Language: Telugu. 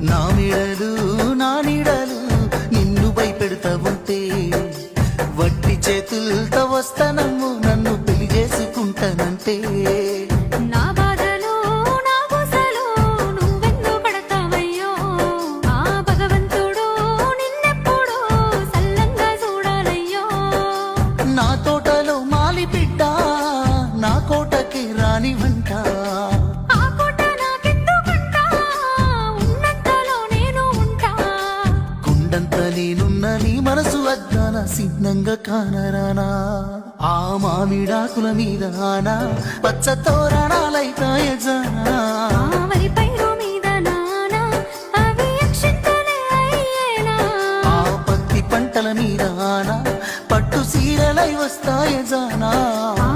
నా మెడలు నా నీడలు నిన్ను భయపెడతా ఉంటే వట్టి చేతులతో వస్తానమ్ము నన్ను పెళ్లి చేసుకుంటానంటే నా బాధలు నా గుసలు నువ్వెందు పడతావయ్యో ఆ భగవంతుడు నిన్నెప్పుడు సల్లంగా చూడాలయ్యో నా తోటలో మాలి బిడ్డ నా కోటకి రాని వంట ఆ కోట నాకెందుకంటా ఉన్నంతలో నేను ఉంటా గుండంత నేనున్న నీ మనసు అద్దాన సిద్ధంగా కానరానా ఆ మామిడాకుల మీద ఆనా పచ్చ తోరణాలైతాయ జానా ఆ వరి పైరు మీద నానా అవి అక్షింతలే అయ్యేనా ఆ పత్తి పంటల మీద ఆనా పట్టు సీరలై వస్తాయ జానా ఆ